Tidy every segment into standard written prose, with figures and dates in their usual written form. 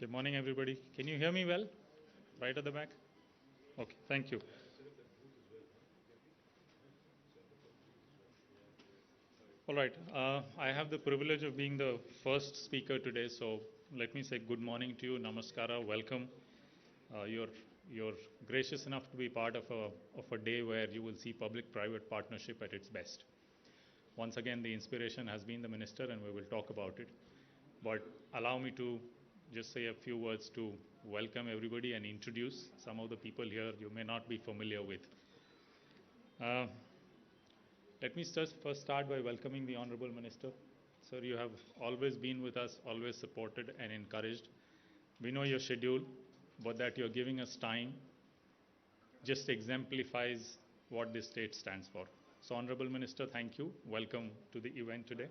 Good morning, everybody. Can you hear me well? Right at the back? Okay, thank you. All right, I have the privilege of being the first speaker today, so let me say good morning to you, namaskara, welcome. You're gracious enough to be part of a day where you will see public-private partnership at its best. Once again, the inspiration has been the minister, and we will talk about it. But allow me to just say a few words to welcome everybody and introduce some of the people here you may not be familiar with. Let me first start by welcoming the Honorable Minister. Sir, you have always been with us, always supported and encouraged. We know your schedule, but that you're giving us time just exemplifies what this state stands for. So, Honorable Minister, thank you. Welcome to the event today.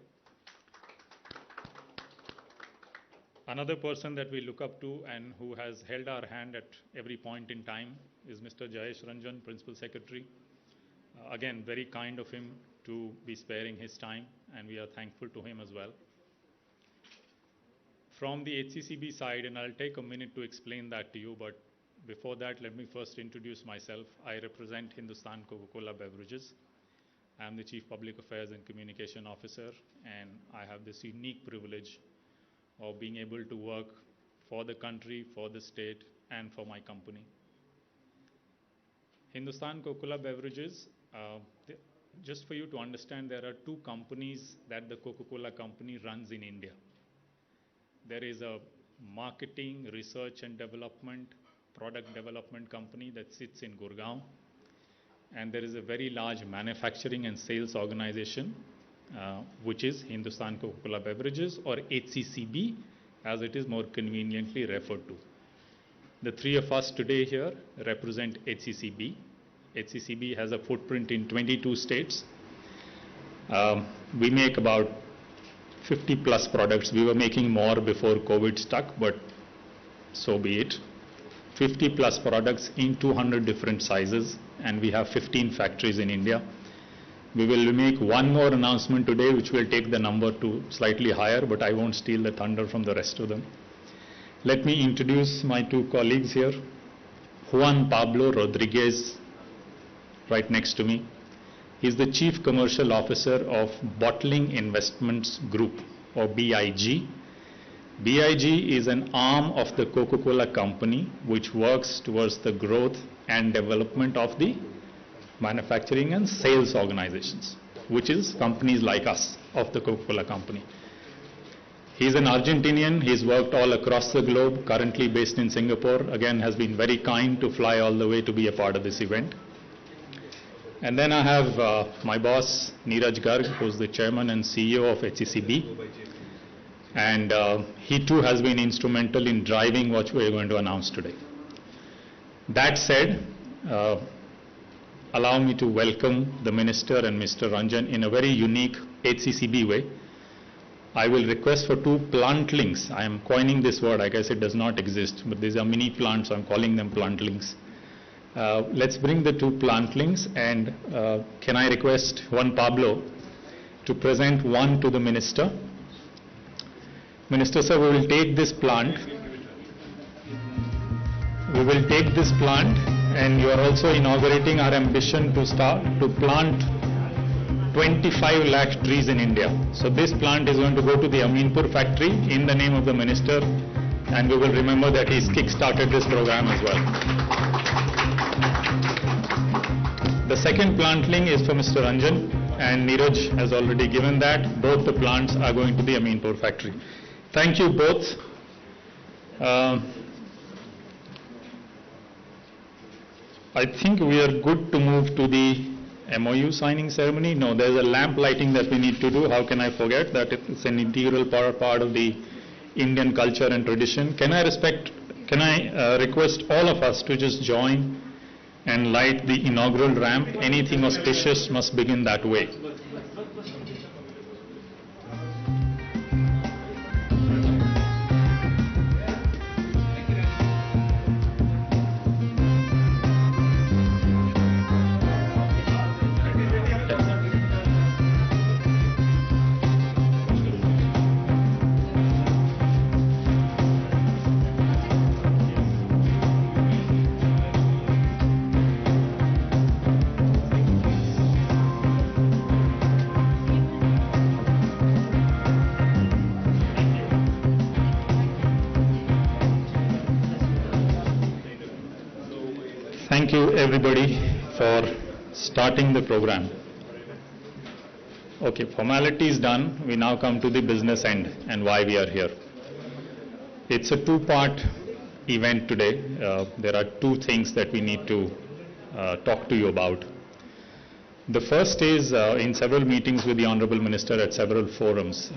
Another person that we look up to and who has held our hand at every point in time is Mr. Jayesh Ranjan, Principal Secretary. Again, very kind of him to be sparing his time, and we are thankful to him as well. From the HCCB side, and I'll take a minute to explain that to you, but before that, let me first introduce myself. I represent Hindustan Coca-Cola Beverages. I'm the Chief Public Affairs and Communication Officer, and I have this unique privilege of being able to work for the country, for the state, and for my company. Hindustan Coca-Cola Beverages, just for you to understand, there are two companies that the Coca-Cola company runs in India. There is a marketing, research and development, product development company that sits in Gurgaon. And there is a very large manufacturing and sales organization, which is Hindustan Coca-Cola Beverages, or HCCB, as it is more conveniently referred to. The three of us today here represent HCCB. HCCB has a footprint in 22 states. We make about 50 plus products. We were making more before COVID stuck, but so be it. 50 plus products in 200 different sizes, and we have 15 factories in India. We will make one more announcement today, which will take the number to slightly higher, but I won't steal the thunder from the rest of them. Let me introduce my two colleagues here. Juan Pablo Rodriguez, right next to me. He's the Chief Commercial Officer of Bottling Investments Group, or BIG. BIG is an arm of the Coca-Cola company, which works towards the growth and development of the manufacturing and sales organizations, which is companies like us of the Coca-Cola company. He's an Argentinian. He's worked all across the globe, currently based in Singapore. Again, has been very kind to fly all the way to be a part of this event. And then I have my boss, Neeraj Garg, who's the Chairman and CEO of HCCB. And he too has been instrumental in driving what we're going to announce today. That said, allow me to welcome the Minister and Mr. Ranjan in a very unique HCCB way. I will request for two plantlings. I am coining this word. I guess it does not exist, but these are mini plants, so I'm calling them plantlings. Let's bring the two plantlings, and can I request Juan Pablo to present one to the Minister. Minister, sir, we will take this plant. We will take this plant, and you are also inaugurating our ambition to start to plant 25 lakh trees in India. So this plant is going to go to the Aminpur factory in the name of the Minister, and we will remember that he's kick-started this program as well. The second plantling is for Mr. Ranjan, and Neeraj has already given that. Both the plants are going to the Aminpur factory. Thank you both. I think we are good to move to the MOU signing ceremony. No, there's a lamp lighting that we need to do. How can I forget that? It's an integral part of the Indian culture and tradition. Can I request all of us to just join and light the inaugural ramp? Anything auspicious must begin that way. Thank you everybody for starting the program. Okay, formalities done. We now come to the business end and why we are here. It's a two-part event today. There are two things that we need to talk to you about. The first is in several meetings with the Honorable Minister at several forums,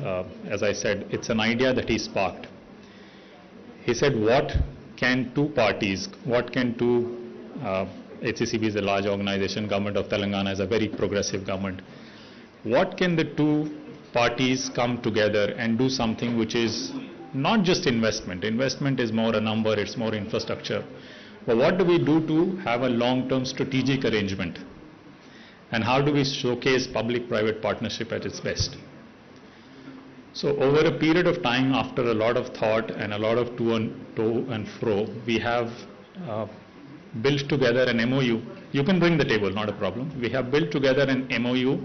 as I said, it's an idea that he sparked. He said, what can two parties, HCCB is a large organization, Government of Telangana is a very progressive government. What can the two parties come together and do something which is not just investment? Investment is more a number, it's more infrastructure. But what do we do to have a long-term strategic arrangement? And how do we showcase public-private partnership at its best? So over a period of time, after a lot of thought and a lot of to and fro, we have built together an MOU. You can bring the table, not a problem. We have built together an MOU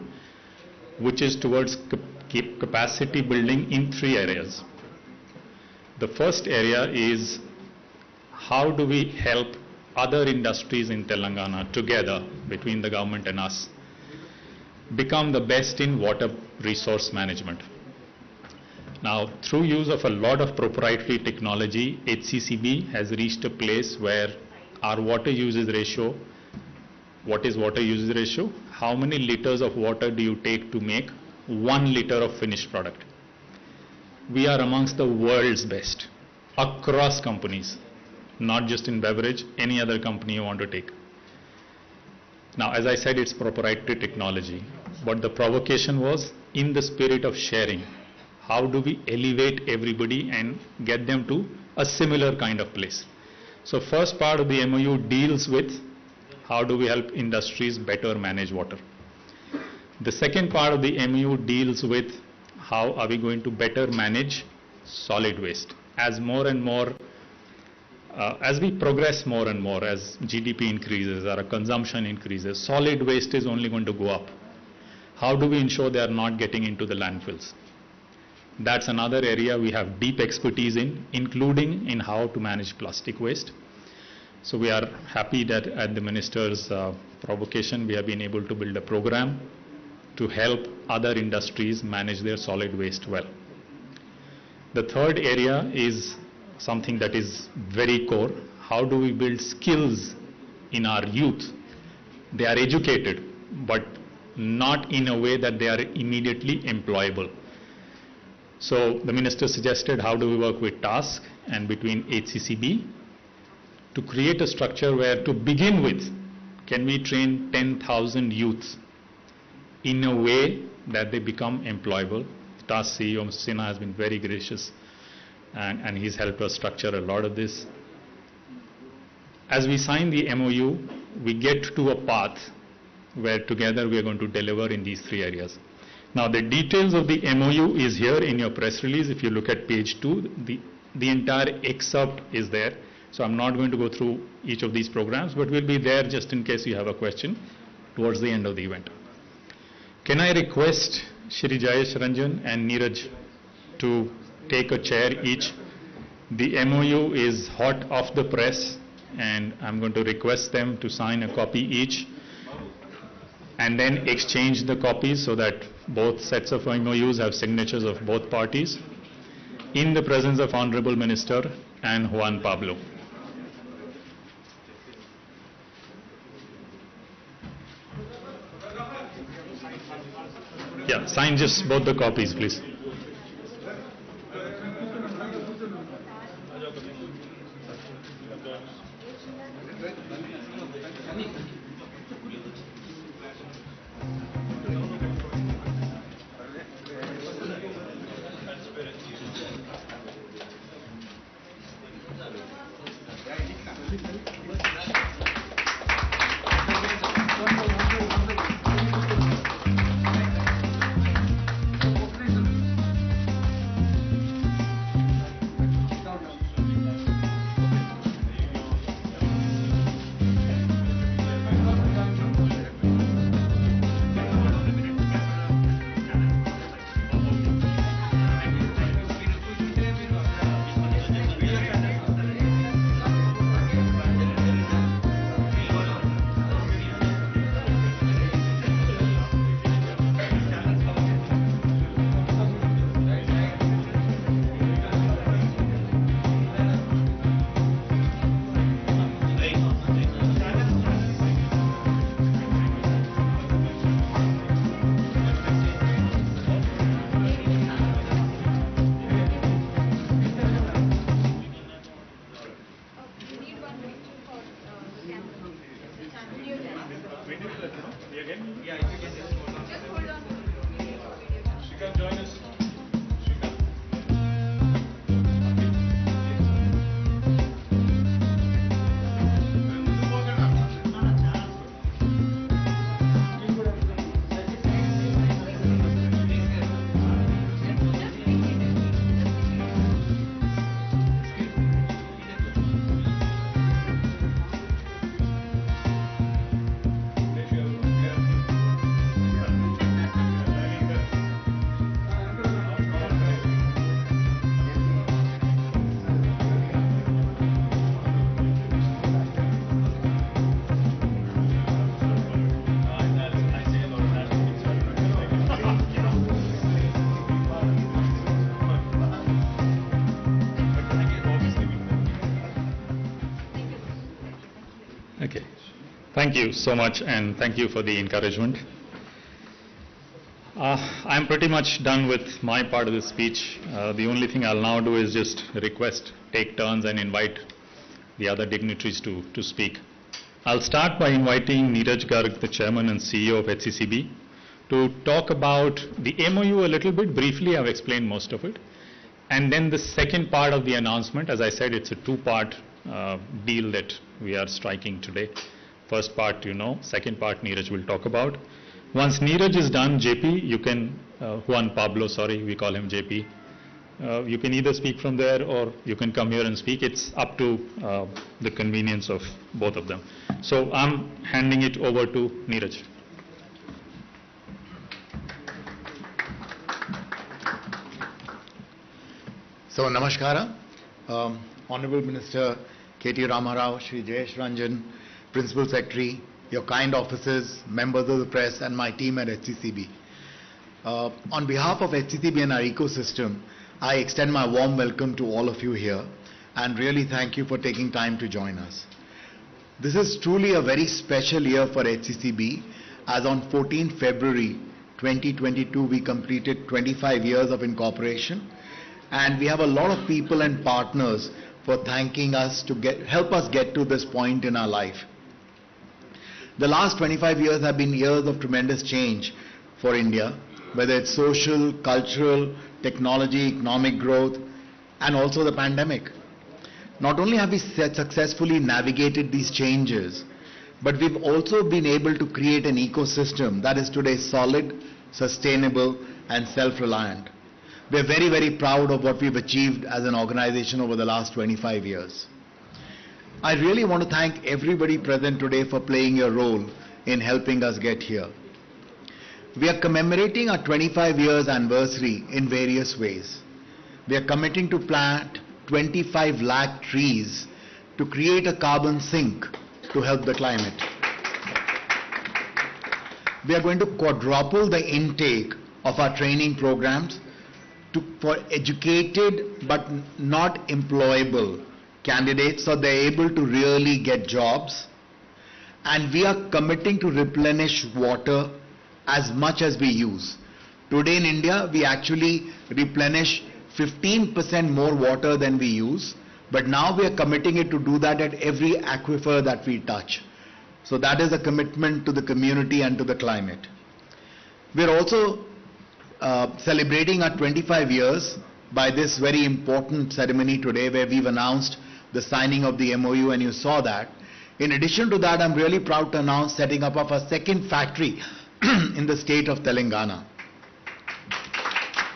which is towards capacity building in three areas. The first area is how do we help other industries in Telangana together between the government and us become the best in water resource management. Now, through use of a lot of proprietary technology, HCCB has reached a place where our water usage ratio, what is water usage ratio? How many liters of water do you take to make 1 liter of finished product? We are amongst the world's best across companies, not just in beverage, any other company you want to take. Now, as I said, it's proprietary technology, but the provocation was in the spirit of sharing. How do we elevate everybody and get them to a similar kind of place? So first part of the MOU deals with how do we help industries better manage water. The second part of the MOU deals with how are we going to better manage solid waste. As more and more, as we progress more and more, as GDP increases, our consumption increases, solid waste is only going to go up. How do we ensure they are not getting into the landfills? That's another area we have deep expertise in, including in how to manage plastic waste. So we are happy that at the Minister's provocation, we have been able to build a program to help other industries manage their solid waste well. The third area is something that is very core. How do we build skills in our youth? They are educated, but not in a way that they are immediately employable. So the Minister suggested how do we work with TASK and between HCCB to create a structure where to begin with, can we train 10,000 youths in a way that they become employable. TASK CEO Mr. Sinha has been very gracious and he's helped us structure a lot of this. As we sign the MOU, we get to a path where together we are going to deliver in these three areas. Now the details of the MOU is here in your press release. If you look at page 2, the entire excerpt is there. So I'm not going to go through each of these programs, but we'll be there just in case you have a question towards the end of the event. Can I request Shri Jayesh Ranjan and Neeraj to take a chair each? The MOU is hot off the press and I'm going to request them to sign a copy each and then exchange the copies so that both sets of MOUs have signatures of both parties in the presence of Honorable Minister and Juan Pablo. Yeah, sign just both the copies, please. Thank you so much, and thank you for the encouragement. I'm pretty much done with my part of the speech. The only thing I'll now do is just take turns and invite the other dignitaries to speak. I'll start by inviting Neeraj Garg, the Chairman and CEO of HCCB, to talk about the MOU a little bit briefly. I've explained most of it. And then the second part of the announcement, as I said, it's a two-part deal that we are striking today. First part, second part, Neeraj will talk about. Once Neeraj is done, JP, you can, Juan Pablo, sorry, we call him JP. You can either speak from there or you can come here and speak. It's up to the convenience of both of them. So I'm handing it over to Neeraj. So, Namaskara. Honorable Minister KTR Ramarao, Shri Jayesh Ranjan, Principal Secretary, your kind officers, members of the press, and my team at HCCB. On behalf of HCCB and our ecosystem, I extend my warm welcome to all of you here and really thank you for taking time to join us. This is truly a very special year for HCCB, as on 14 February 2022 we completed 25 years of incorporation, and we have a lot of people and partners for thanking us to help us get to this point in our life. The last 25 years have been years of tremendous change for India, whether it's social, cultural, technology, economic growth, and also the pandemic. Not only have we successfully navigated these changes, but we've also been able to create an ecosystem that is today solid, sustainable, and self-reliant. We're very, very proud of what we've achieved as an organization over the last 25 years. I really want to thank everybody present today for playing your role in helping us get here. We are commemorating our 25 years anniversary in various ways. We are committing to plant 25 lakh trees to create a carbon sink to help the climate. We are going to quadruple the intake of our training programs for educated but not employable candidates, so they're able to really get jobs. And we are committing to replenish water as much as we use. Today in India, we actually replenish 15% more water than we use, but now we are committing it to do that at every aquifer that we touch. So that is a commitment to the community and to the climate. We are also celebrating our 25 years by this very important ceremony today, where we've announced the signing of the MOU, and you saw that. In addition to that, I'm really proud to announce setting up of our second factory in the state of Telangana.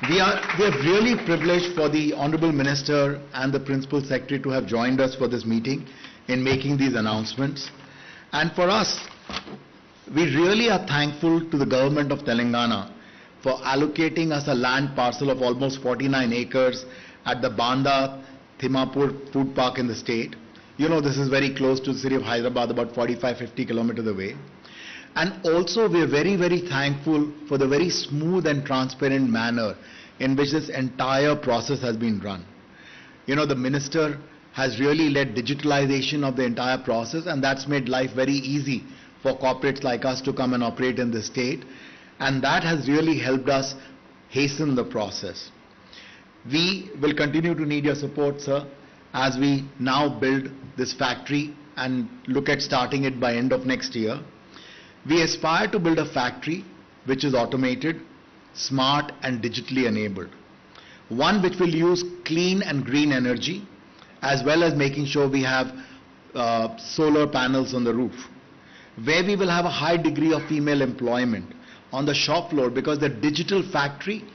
We are really privileged for the Honorable Minister and the Principal Secretary to have joined us for this meeting in making these announcements. And for us, we really are thankful to the government of Telangana for allocating us a land parcel of almost 49 acres at the Banda Thimapur Food Park in the state. You know, this is very close to the city of Hyderabad, about 45-50 kilometers away. And also we are very, very thankful for the very smooth and transparent manner in which this entire process has been run. You know, the minister has really led digitalization of the entire process, and that's made life very easy for corporates like us to come and operate in the state. And that has really helped us hasten the process. We will continue to need your support, sir, as we now build this factory and look at starting it by end of next year. We aspire to build a factory which is automated, smart and digitally enabled. One which will use clean and green energy, as well as making sure we have solar panels on the roof, where we will have a high degree of female employment on the shop floor, because the digital factory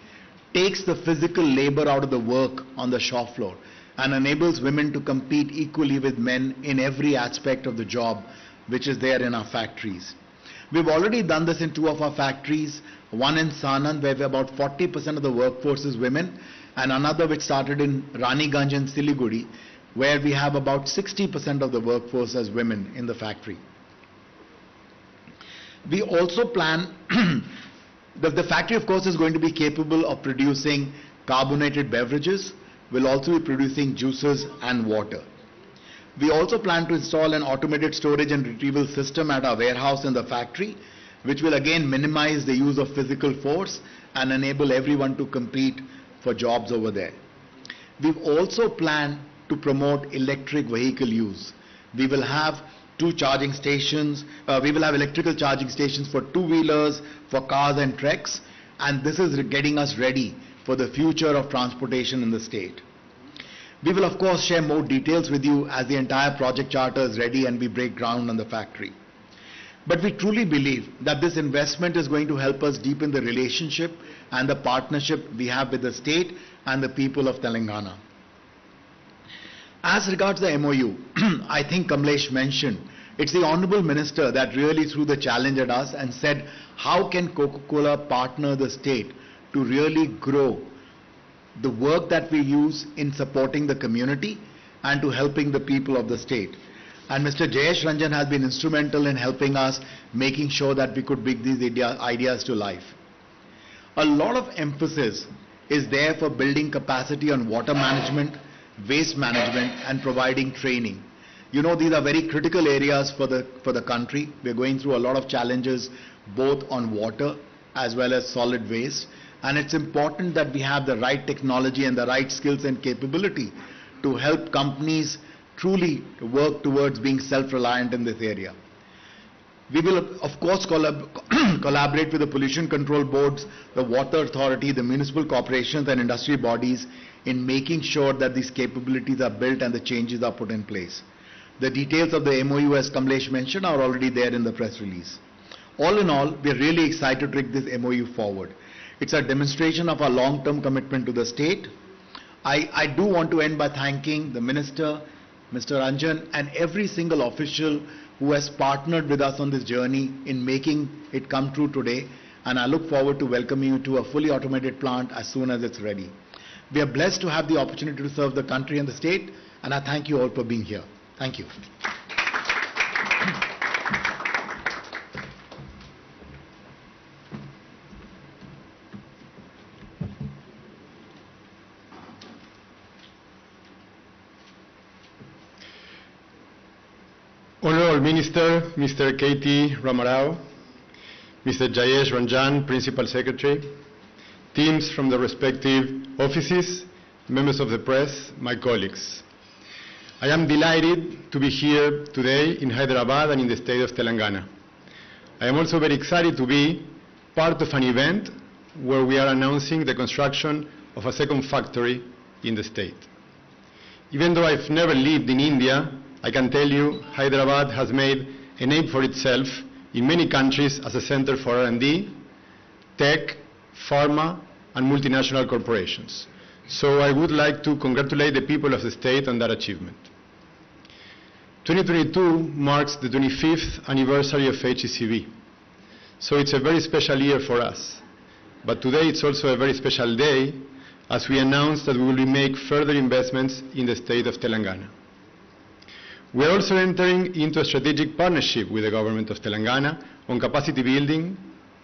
takes the physical labor out of the work on the shop floor and enables women to compete equally with men in every aspect of the job which is there in our factories. We've already done this in two of our factories, one in Sanand where about 40% of the workforce is women, and another which started in Raniganj and Siliguri where we have about 60% of the workforce as women in the factory. We also plan the factory, of course, is going to be capable of producing carbonated beverages, will also be producing juices and water. We also plan to install an automated storage and retrieval system at our warehouse in the factory, which will again minimize the use of physical force and enable everyone to compete for jobs over there. We've also planned to promote electric vehicle use. We will have electrical charging stations for two-wheelers, for cars and treks, and this is getting us ready for the future of transportation in the state. We will of course share more details with you as the entire project charter is ready and we break ground on the factory. But we truly believe that this investment is going to help us deepen the relationship and the partnership we have with the state and the people of Telangana. As regards the MOU, I think Kamlesh mentioned, it's the Honorable Minister that really threw the challenge at us and said, how can Coca-Cola partner the state to really grow the work that we use in supporting the community and to helping the people of the state. And Mr. Jayesh Ranjan has been instrumental in helping us, making sure that we could bring these ideas to life. A lot of emphasis is there for building capacity on water management, waste management and providing training. You know, these are very critical areas for the country. We're going through a lot of challenges both on water as well as solid waste. And it's important that we have the right technology and the right skills and capability to help companies truly work towards being self-reliant in this area. We will of course collaborate with the pollution control boards, the water authority, the municipal corporations and industry bodies in making sure that these capabilities are built and the changes are put in place. The details of the MOU, as Kamlesh mentioned, are already there in the press release. All in all, we are really excited to take this MOU forward. It's a demonstration of our long-term commitment to the state. I do want to end by thanking the Minister, Mr. Ranjan, and every single official who has partnered with us on this journey in making it come true today. And I look forward to welcoming you to a fully automated plant as soon as it's ready. We are blessed to have the opportunity to serve the country and the state, and I thank you all for being here. Thank you. Honorable Minister, Mr. KT Ramarao, Mr. Jayesh Ranjan, Principal Secretary, teams from the respective offices, members of the press, my colleagues. I am delighted to be here today in Hyderabad and in the state of Telangana. I am also very excited to be part of an event where we are announcing the construction of a second factory in the state. Even though I've never lived in India, I can tell you Hyderabad has made a name for itself in many countries as a center for R&D, tech, pharma, and multinational corporations. So I would like to congratulate the people of the state on that achievement. 2022 marks the 25th anniversary of HCCV. So it's a very special year for us. But today it's also a very special day as we announce that we will make further investments in the state of Telangana. We are also entering into a strategic partnership with the government of Telangana on capacity building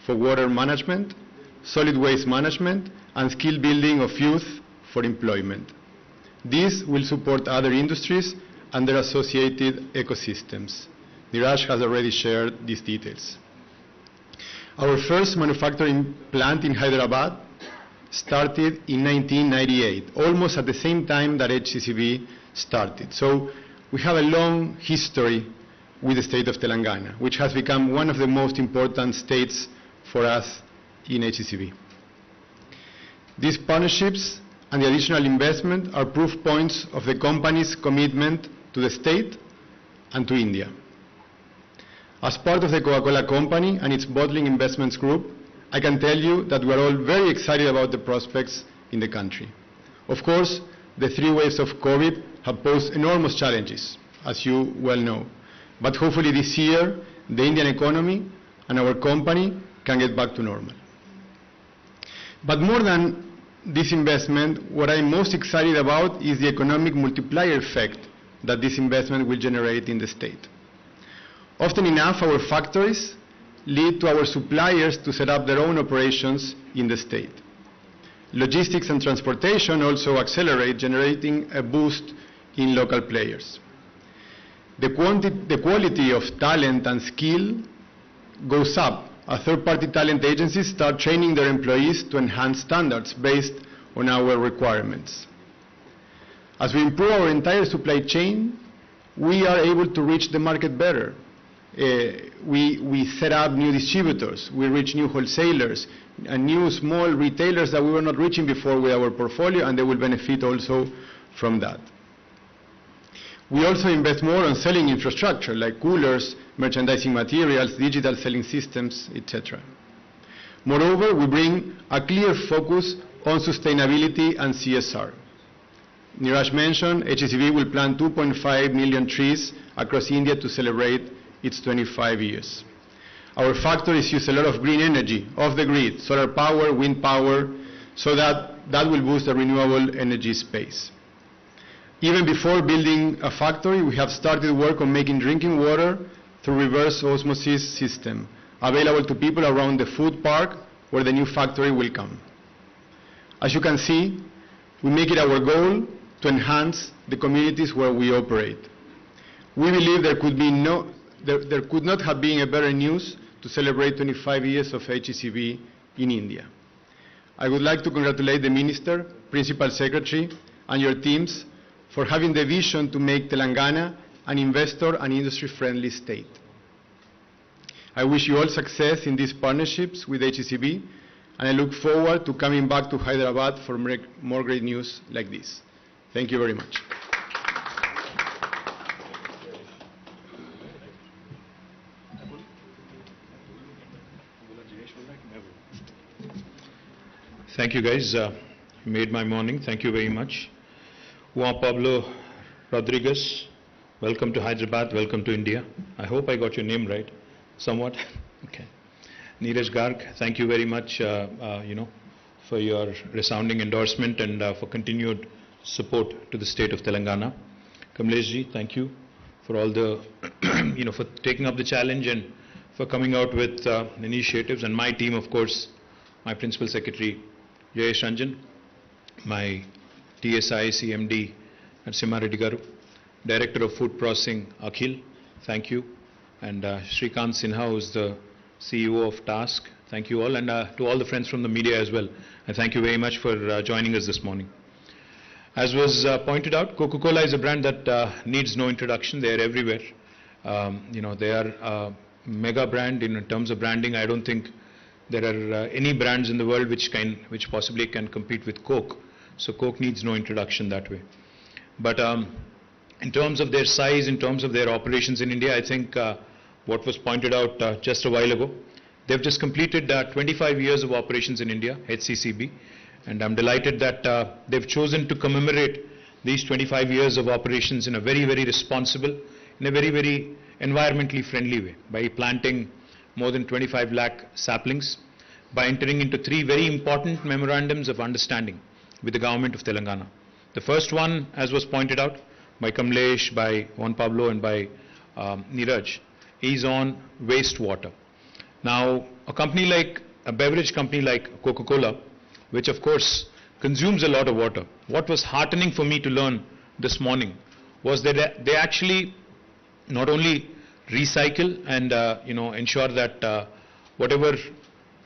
for water management, solid waste management, and skill building of youth for employment. This will support other industries and their associated ecosystems. Niraj has already shared these details. Our first manufacturing plant in Hyderabad started in 1998, almost at the same time that HCCV started. So we have a long history with the state of Telangana, which has become one of the most important states for us in HCCV. These partnerships and the additional investment are proof points of the company's commitment to the state and to India. As part of the Coca-Cola Company and its bottling investments group, I can tell you that we are all very excited about the prospects in the country. Of course, the three waves of COVID have posed enormous challenges, as you well know. But hopefully this year, the Indian economy and our company can get back to normal. But more than this investment, what I'm most excited about is the economic multiplier effect that this investment will generate in the state. Often enough, our factories lead to our suppliers to set up their own operations in the state. Logistics and transportation also accelerate, generating a boost in local players. the quality of talent and skill goes up. Third-party talent agencies start training their employees to enhance standards based on our requirements. As we improve our entire supply chain, we are able to reach the market better. We set up new distributors, we reach new wholesalers, and new small retailers that we were not reaching before with our portfolio, and they will benefit also from that. We also invest more on selling infrastructure like coolers, merchandising materials, digital selling systems, etc. Moreover, we bring a clear focus on sustainability and CSR. Neeraj mentioned HCCB will plant 2.5 million trees across India to celebrate its 25 years. Our factories use a lot of green energy off the grid, solar power, wind power, so that will boost the renewable energy space. Even before building a factory, we have started work on making drinking water through reverse osmosis system, available to people around the food park where the new factory will come. As you can see, we make it our goal to enhance the communities where we operate. We believe there could not have been a better news to celebrate 25 years of HCCB in India. I would like to congratulate the Minister, Principal Secretary, and your teams for having the vision to make Telangana an investor and industry-friendly state. I wish you all success in these partnerships with HCCB, and I look forward to coming back to Hyderabad for more great news like this. Thank you very much. Thank you, guys. You made my morning. Thank you very much. Juan Pablo Rodriguez, welcome to Hyderabad, welcome to India. I hope I got your name right, somewhat. Okay. Neeraj Garg, thank you very much, for your resounding endorsement and for continued support to the state of Telangana. Kamleshji, thank you for all the, for taking up the challenge and for coming out with initiatives. And my team, of course, my Principal Secretary, Jayesh Ranjan, my TSI CMD Narasimha Reddy Garu, Director of Food Processing Akhil, thank you, and Shrikant Sinha, who is the CEO of TASK, thank you all, and to all the friends from the media as well, and thank you very much for joining us this morning. As was pointed out, Coca-Cola is a brand that needs no introduction. They are everywhere. They are a mega brand in terms of branding. I don't think there are any brands in the world which possibly can compete with Coke. So Coke needs no introduction that way. But in terms of their size, in terms of their operations in India, I think what was pointed out just a while ago, they've just completed 25 years of operations in India, HCCB, and I'm delighted that they've chosen to commemorate these 25 years of operations in a very, very responsible, in a very, very environmentally friendly way, by planting more than 25 lakh saplings, by entering into 3 very important memorandums of understanding with the government of Telangana. The first one, as was pointed out by Kamlesh, by Juan Pablo and by Neeraj, is on wastewater. Now, a beverage company like Coca-Cola, which of course consumes a lot of water, what was heartening for me to learn this morning was that they actually not only recycle and ensure that whatever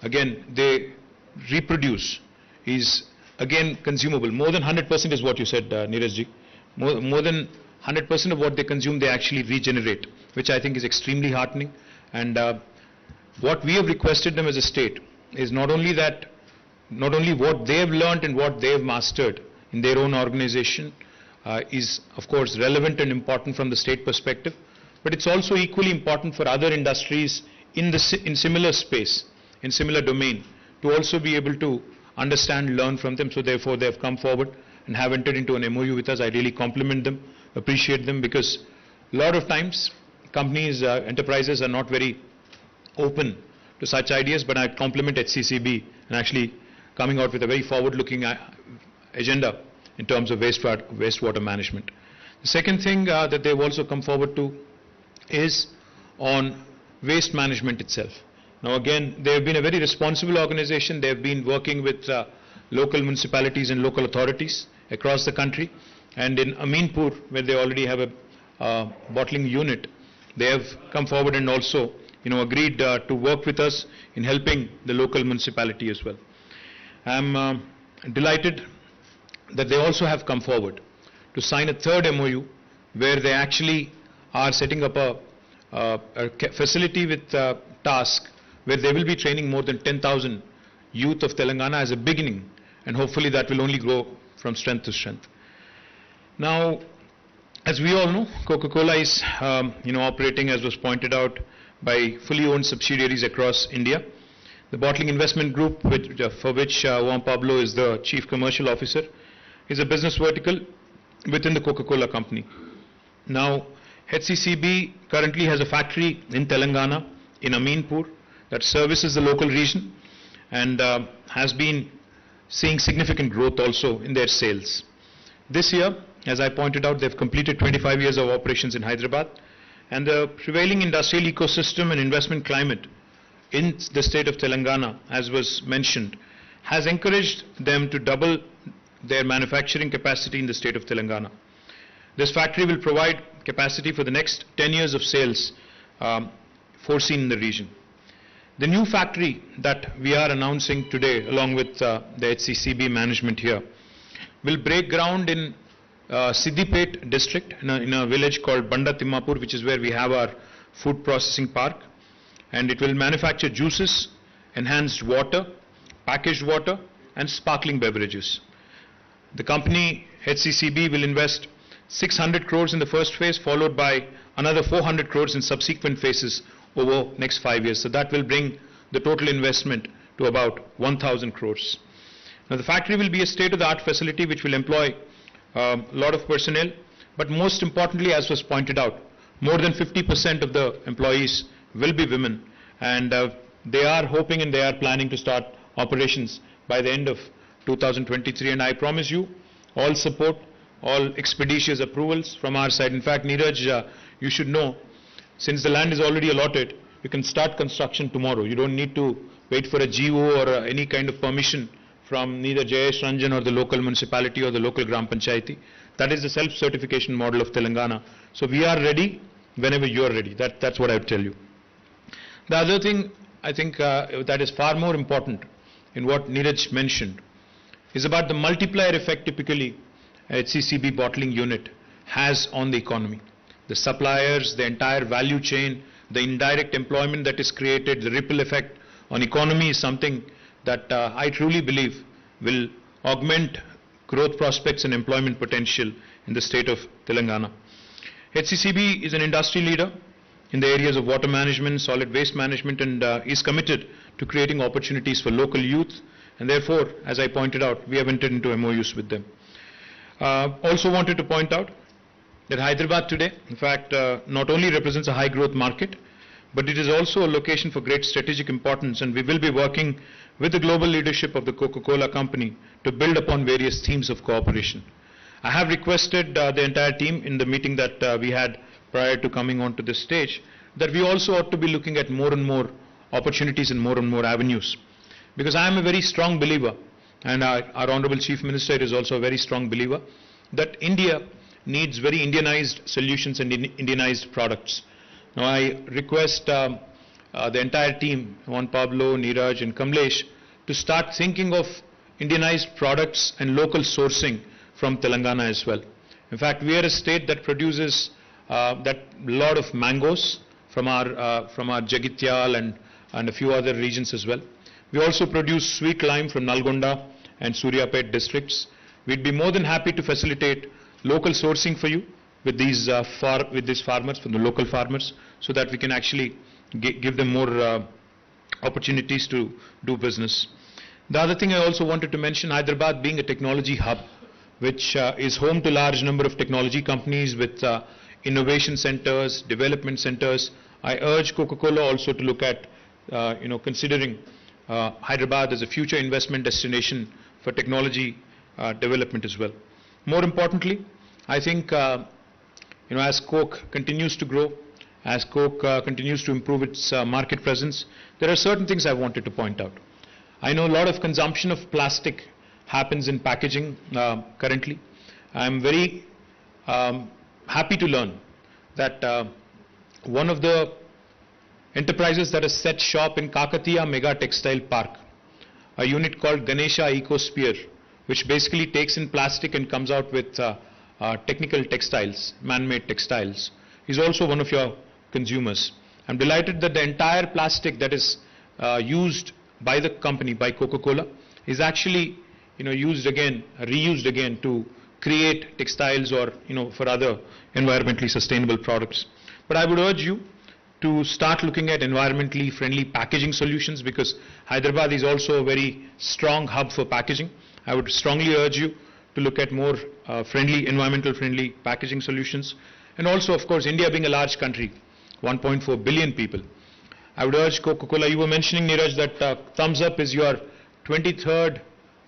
again they reproduce is again consumable. More than 100% is what you said, Neerajji. More than 100% of what they consume they actually regenerate, which I think is extremely heartening. And what we have requested them as a state is not only what they have learned and what they have mastered in their own organization is of course relevant and important from the state perspective, but it's also equally important for other industries in similar space, in similar domain, to also be able to understand, learn from them. So therefore they have come forward and have entered into an MOU with us. I really compliment them, appreciate them, because a lot of times companies, enterprises are not very open to such ideas, but I compliment HCCB and actually coming out with a very forward-looking agenda in terms of wastewater management. The second thing that they've also come forward to is on waste management itself. Now again, they have been a very responsible organization. They have been working with local municipalities and local authorities across the country. And in Aminpur, where they already have bottling unit, they have come forward and also agreed to work with us in helping the local municipality as well. I'm delighted that they also have come forward to sign a third MOU where they actually are setting up a facility with task where they will be training more than 10,000 youth of Telangana as a beginning, and hopefully that will only grow from strength to strength. Now, as we all know, Coca-Cola is operating, as was pointed out, by fully owned subsidiaries across India. The Bottling Investment Group, for which Juan Pablo is the Chief Commercial Officer, is a business vertical within the Coca-Cola company. Now, HCCB currently has a factory in Telangana, in Aminpur, that services the local region and has been seeing significant growth also in their sales. This year, as I pointed out, they've completed 25 years of operations in Hyderabad, and the prevailing industrial ecosystem and investment climate in the state of Telangana, as was mentioned, has encouraged them to double their manufacturing capacity in the state of Telangana. This factory will provide capacity for the next 10 years of sales foreseen in the region. The new factory that we are announcing today, along with the HCCB management here, will break ground in Siddipet district in a village called Banda Timmapur, which is where we have our food processing park, and it will manufacture juices, enhanced water, packaged water and sparkling beverages. The company HCCB will invest 600 crores in the first phase, followed by another 400 crores in subsequent phases over next 5 years. So that will bring the total investment to about 1,000 crores. Now the factory will be a state-of-the-art facility which will employ a lot of personnel, but most importantly, as was pointed out, more than 50% of the employees will be women, and they are hoping and they are planning to start operations by the end of 2023, and I promise you all support, all expeditious approvals from our side. In fact, Neeraj, you should know, since the land is already allotted, you can start construction tomorrow. You don't need to wait for a GO or any kind of permission from neither Jayesh Ranjan or the local municipality or the local Gram Panchayati. That is the self-certification model of Telangana. So we are ready whenever you are ready. That's what I would tell you. The other thing I think that is far more important in what Neeraj mentioned is about the multiplier effect typically HCCB bottling unit has on the economy. The suppliers, the entire value chain, the indirect employment that is created, the ripple effect on economy is something that I truly believe will augment growth prospects and employment potential in the state of Telangana. HCCB is an industry leader in the areas of water management, solid waste management, and is committed to creating opportunities for local youth, and therefore, as I pointed out, we have entered into MOUs with them. Also wanted to point out that Hyderabad today, in fact, not only represents a high growth market, but it is also a location for great strategic importance, and we will be working with the global leadership of the Coca-Cola company to build upon various themes of cooperation. I have requested the entire team in the meeting that we had prior to coming onto this stage that we also ought to be looking at more and more opportunities and more avenues. Because I am a very strong believer, and our Honorable Chief Minister is also a very strong believer, that India needs very Indianized solutions and Indianized products. Now I request the entire team, Juan Pablo, Neeraj and Kamlesh, to start thinking of Indianized products and local sourcing from Telangana as well. In fact, we are a state that produces that lot of mangoes from our Jagityal and a few other regions as well. We also produce sweet lime from Nalgonda and Suryapet districts. We'd be more than happy to facilitate local sourcing for you with these farmers, from the local farmers, so that we can actually give them more opportunities to do business. The other thing I also wanted to mention, Hyderabad being a technology hub, which is home to large number of technology companies with innovation centers, development centers. I urge Coca-Cola also to look at considering Hyderabad as a future investment destination for technology development as well. More importantly, I think as Coke continues to grow, as Coke continues to improve its market presence, there are certain things I wanted to point out. I know a lot of consumption of plastic happens in packaging currently. I am very happy to learn that one of the enterprises that has set shop in Kakatiya Mega Textile Park, a unit called Ganesha Ecosphere, which basically takes in plastic and comes out with technical textiles, man-made textiles, is also one of your consumers. I'm delighted that the entire plastic that is used by the company, by Coca-Cola, is actually used again, reused again to create textiles or for other environmentally sustainable products. But I would urge you to start looking at environmentally friendly packaging solutions, because Hyderabad is also a very strong hub for packaging. I would strongly urge you to look at more environmental friendly packaging solutions. And also, of course, India being a large country, 1.4 billion people, I would urge Coca-Cola. You were mentioning, Neeraj, that Thumbs Up is your 23rd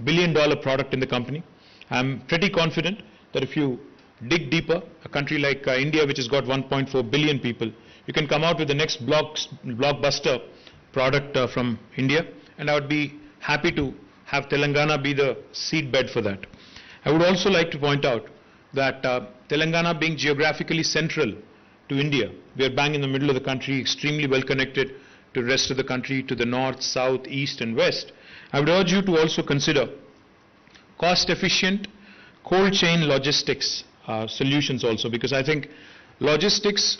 billion-dollar product in the company. I'm pretty confident that if you dig deeper, a country like India, which has got 1.4 billion people, you can come out with the next blockbuster product from India, and I would be happy to have Telangana be the seedbed for that. I would also like to point out that Telangana, being geographically central to India, we are bang in the middle of the country, extremely well connected to the rest of the country, to the north, south, east and west. I would urge you to also consider cost-efficient cold chain logistics solutions also, because I think logistics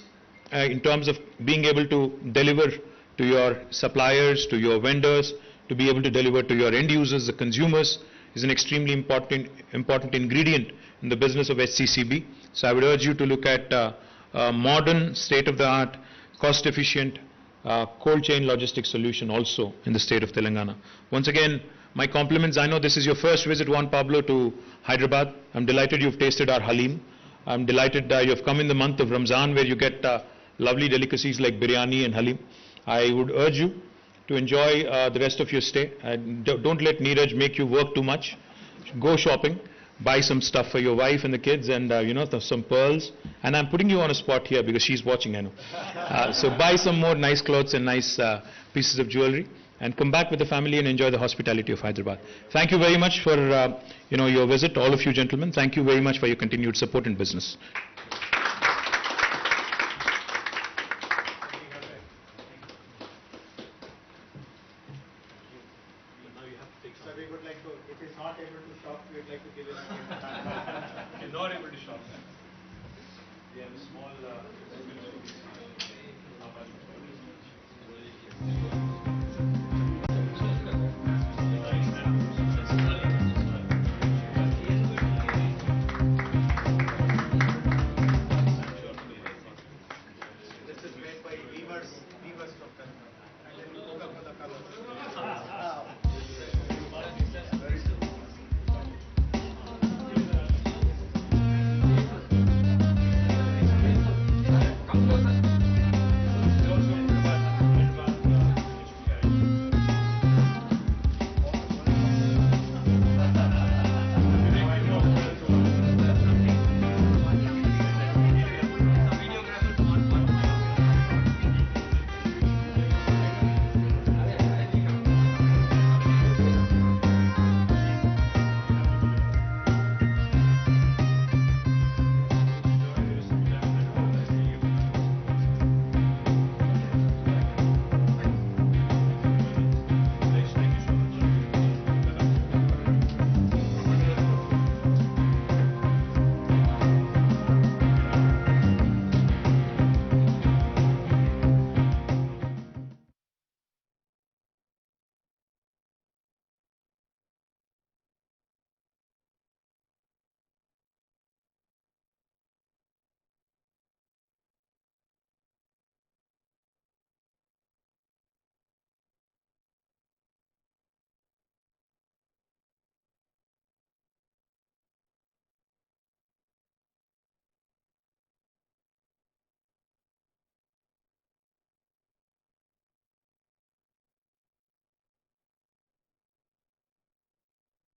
in terms of being able to deliver to your suppliers, to your vendors, to be able to deliver to your end users, the consumers, is an extremely important ingredient in the business of HCCB. So I would urge you to look at a modern, state-of-the-art, cost-efficient cold chain logistics solution also in the state of Telangana. Once again, my compliments. I know this is your first visit, Juan Pablo, to Hyderabad. I'm delighted you've tasted our halim. I'm delighted you've come in the month of Ramzan, where you get lovely delicacies like biryani and halim. I would urge you to enjoy the rest of your stay. Don't let Neeraj make you work too much. Go shopping, buy some stuff for your wife and the kids, and some pearls. And I'm putting you on a spot here because she's watching, I know. So buy some more nice clothes and nice pieces of jewelry, and come back with the family and enjoy the hospitality of Hyderabad. Thank you very much for your visit, all of you gentlemen. Thank you very much for your continued support in business. So we would like to, if he's not able to shop, we would like to give him If you're not able to shop, we have a small